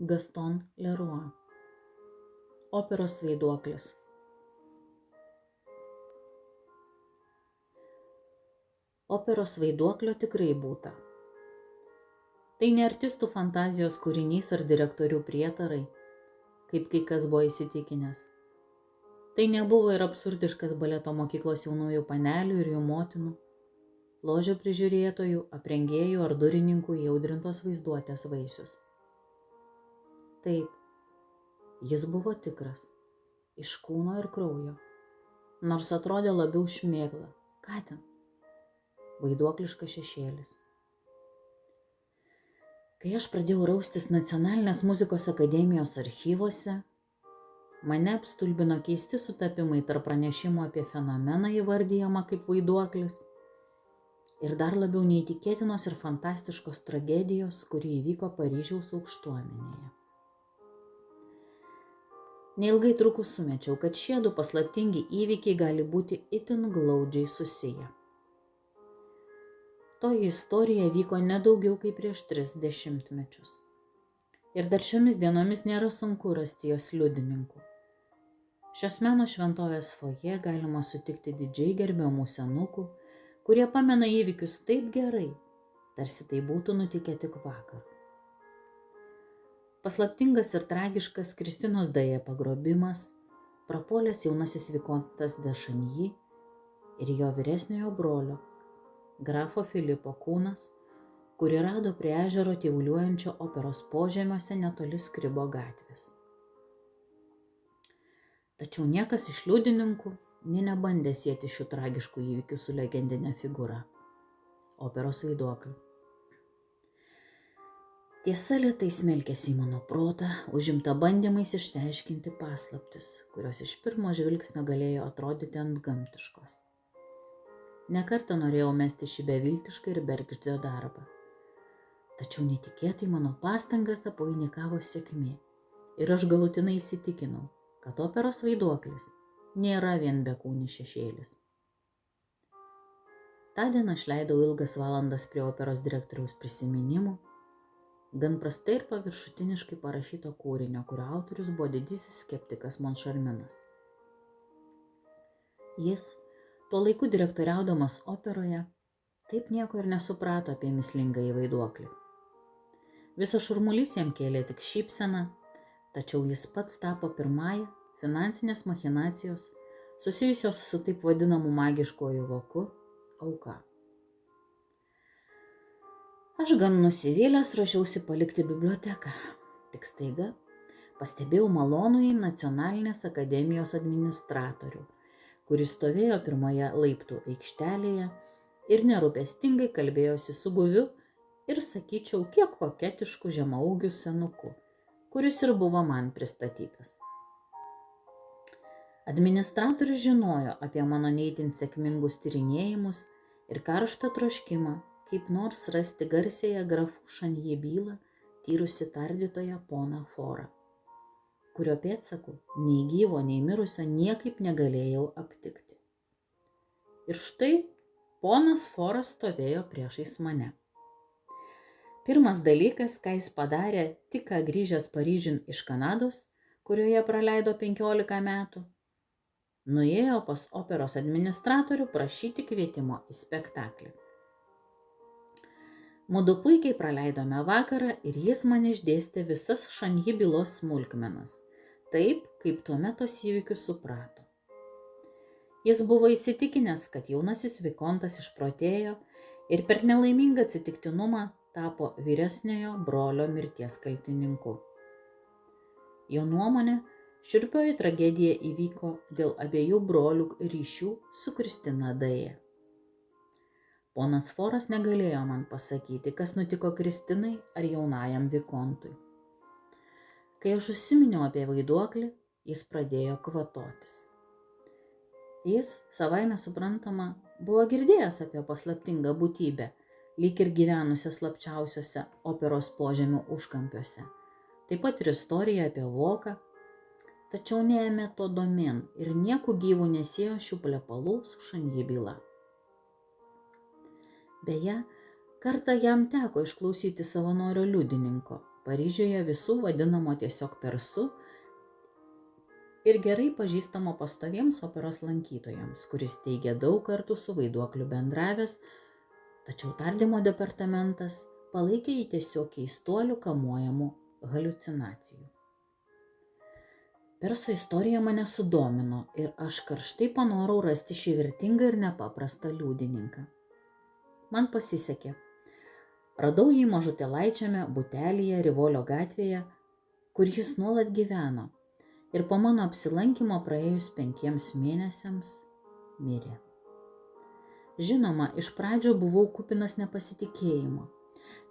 Gaston Leroy. Operos vaiduoklis. Operos vaiduoklio tikrai būta. Tai ne artistų fantazijos kūrinys ar direktorių prietarai, kaip kai kas buvo įsitikinęs. Tai nebuvo ir absurdiškas baleto mokyklos jaunųjų panelių ir jų motinų, ložio prižiūrėtojų, aprengėjų ar durininkų įaudrintos vaizduotės vaisius. Taip, jis buvo tikras, iš kūno ir kraujo, nors atrodė labiau šmėkla, ką ten, vaiduokliškas šešėlis. Kai aš pradėjau raustis Nacionalinės muzikos akademijos archyvuose, mane apstulbino keisti sutapimai tarp pranešimų apie fenomeną įvardyjamą kaip vaiduoklis ir dar labiau neįtikėtinos ir fantastiškos tragedijos, kuri įvyko Paryžiaus aukštuomenėje. Neilgai trukus sumečiau, kad šie du paslaptingi įvykiai gali būti itin glaudžiai susiję. Toji istorija vyko nedaugiau kaip prieš 3 dešimtmečius. Ir dar šiomis dienomis nėra sunku rasti jos liudininkų. Šios meno šventovės foje galima sutikti didžiai gerbiamų senukų, kurie pamena įvykius taip gerai, tarsi tai būtų nutikę tik vakar. Paslaptingas ir tragiškas Kristinos Daje pagrobimas, prapuolęs jaunasis vikontas de Changy ir jo vyresniojo brolio, grafo Filipo kūnas, kurį rado prie ežero tyvuliuojančio operos požemiuose netoli Skribo gatvės. Tačiau niekas iš liudininkų nė nebandė sieti šių tragiškų įvykių su legendinė figūra – operos vaiduokliu. Tiesa lėtai smelkėsi į mano protą, užimta bandymais išsiaiškinti paslaptis, kurios iš pirmo žvilgsnio galėjo atrodyti antgamtiškos. Ne kartą norėjau mesti šį beviltišką ir bergždžią darbą. Tačiau netikėtai mano pastangas apvainikavo sėkmė ir aš galutinai įsitikinau, kad operos vaiduoklis nėra vien bekūnis šešėlis. Tądien aš leidau ilgas valandas prie operos direktoriaus prisiminimų, gan prastai ir paviršutiniškai parašyto kūrinio, kurio autorius buvo didysis skeptikas Monšarminas. Jis, tuo laiku direktoriaudamas operoje, taip nieko ir nesuprato apie mįslingąjį vaiduoklį. Visas šurmulys jam kėlė tik šypseną, tačiau jis pats tapo pirmąją finansinės machinacijos, susijusios su taip vadinamu magiškuoju voku, auka. Aš gan nusivylęs ruošiausi palikti biblioteką. Tik staiga pastebėjau malonųjį Nacionalinės akademijos administratorių, kuris stovėjo pirmoje laiptų aikštelėje ir nerūpestingai kalbėjosi su guviu ir, sakyčiau, kiek koketišku žemaūgiu senuku, kuris ir buvo man pristatytas. Administratorius žinojo apie mano neįtin sėkmingus tyrinėjimus ir karštą troškimą, kaip nors rasti garsiąją grafų Changy bylą tyrusi tardytoją poną Forą, kurio pėdsakų nei gyvo, nei mirusio niekaip negalėjau aptikti. Ir štai ponas Foras stovėjo priešais mane. Pirmas dalykas, ką jis padarė, tik ką grįžęs Paryžiun iš Kanados, kurioje praleido 15 metų, nuėjo pas operos administratorių prašyti kvietimo į spektaklį. Mudu puikiai praleidome vakarą ir jis man išdėstė visas Changy bylos smulkmenas, taip, kaip tuomet tos įvykius suprato. Jis buvo įsitikinęs, kad jaunasis vikontas išprotėjo ir per nelaimingą atsitiktinumą tapo vyresniojo brolio mirties kaltininku. Jo nuomone, šiurpioji tragedija įvyko dėl abiejų brolių ryšių su Kristina Daje. Ponas Foras negalėjo man pasakyti, kas nutiko Kristinai ar jaunajam vikontui. Kai aš užsiminiau apie vaiduoklį, jis pradėjo kvatotis. Jis, savaime suprantama, buvo girdėjęs apie paslaptingą būtybę, lyg ir gyvenusią slapčiausiuose operos požemių užkampiuose. Taip pat ir istoriją apie voką, tačiau neėmė to domėn ir nieku gyvu nesiejo šių plepalų su Changy byla. Beje, kartą jam teko išklausyti savanorio liudininko, Paryžiuje visų vadinamo tiesiog Persu ir gerai pažįstamo pastoviems operos lankytojams, kuris teigia daug kartų su Vaiduokliu bendravęs, tačiau tardymo departamentas palaikė jį tiesiog keistuolių kamuojamų haliucinacijų. Perso istorija mane sudomino ir aš karštai panorau rasti šį vertingą ir nepaprastą liudininką. Man pasisekė. Radau jį mažutelaičiame butelyje Rivolio gatvėje, kur jis nuolat gyveno, ir po mano apsilankimo praėjus 5 mėnesiams mirė. Žinoma, iš pradžių buvau kupinas nepasitikėjimo,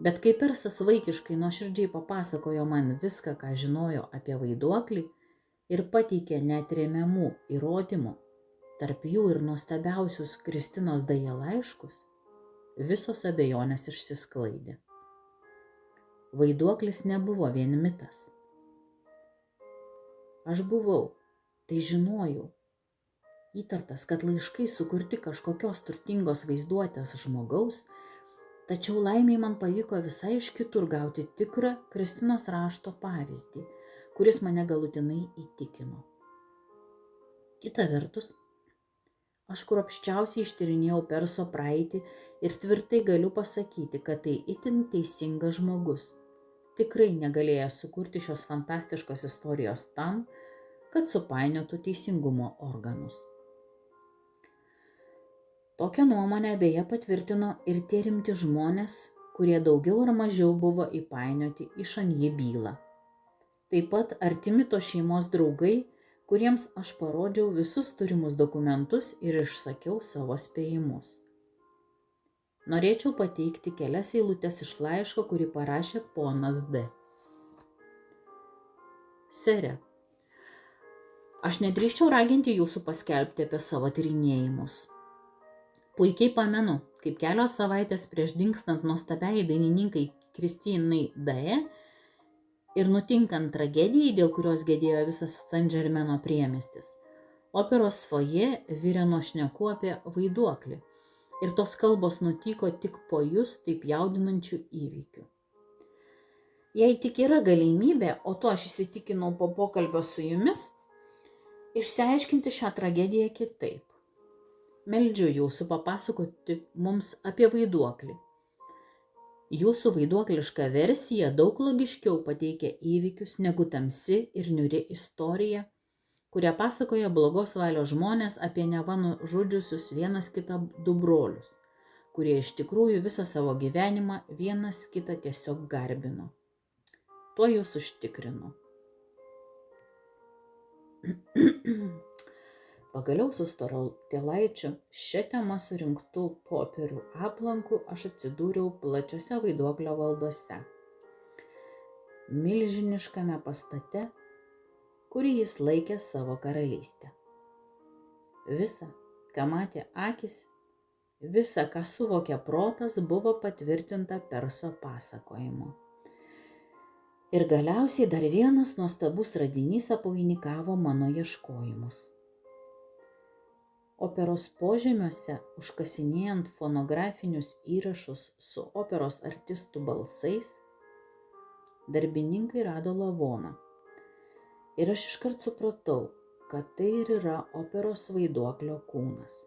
bet kai Persas vaikiškai nuoširdžiai papasakojo man viską, ką žinojo apie Vaiduoklį ir pateikė neatremiamų įrodymų, tarp jų ir nuostabiausius Kristinos Daje laiškus, visos abejonės išsisklaidė. Vaiduoklis nebuvo vien mitas. Aš buvau, tai žinojau, įtartas, kad laiškai sukurti kažkokios turtingos vaizduotės žmogaus, tačiau laimiai man pavyko visai iš kitur gauti tikrą Kristinos rašto pavyzdį, kuris mane galutinai įtikino. Kita vertus, aš kruopščiausiai ištyrinėjau Perso praeitį ir tvirtai galiu pasakyti, kad tai itin teisingas žmogus, tikrai negalėjęs sukurti šios fantastiškos istorijos tam, kad supainiotų teisingumo organus. Tokią nuomonę beje patvirtino ir tie rimti žmonės, kurie daugiau ar mažiau buvo įpainioti į Šanji bylą. Taip pat artimi tos šeimos draugai, kuriems aš parodžiau visus turimus dokumentus ir išsakiau savo spėjimus. Norėčiau pateikti kelias eilutes iš laiško, kurį parašė ponas D. Sere, aš nedrįsčiau raginti jūsų paskelbti apie savo tyrinėjimus. Puikiai pamenu, kaip kelios savaitės prieš dingstant nuostabiai dainininkai Kristinai Daje ir nutinkant tragedijai, dėl kurios gedėjo visas Saint Germaino priemiestis, operos foje virė nuo šnekų apie Vaiduoklį ir tos kalbos nutiko tik po jus taip jaudinančių įvykių. Jei tik yra galimybė, o to aš įsitikinau po pokalbio su jumis, išsiaiškinti šią tragediją kitaip. Meldžiu jūsų papasakoti mums apie Vaiduoklį. Jūsų vaiduokliška versija daug logiškiau pateikia įvykius negu tamsi ir niūri istorija, kurią pasakoja blogos valios žmonės apie neva nužudžiusius vienas kitą du brolius, kurie iš tikrųjų visą savo gyvenimą vienas kitą tiesiog garbino. Tuo jūs užtikrinu. Pagaliau su storautelaičiu šią temą surinktų popierių aplankų aš atsidūriau plačiose Vaiduoklio valdose. Milžiniškame pastate, kurį jis laikė savo karalystę. Visa, ką matė akis, visa, ką suvokė protas, buvo patvirtinta Perso pasakojimu. Ir galiausiai dar vienas nuostabus radinys apvainikavo mano ieškojimus. Operos požemiuose, užkasinėjant fonografinius įrašus su operos artistų balsais, darbininkai rado lavoną. Ir aš iškart supratau, kad tai ir yra operos Vaiduoklio kūnas.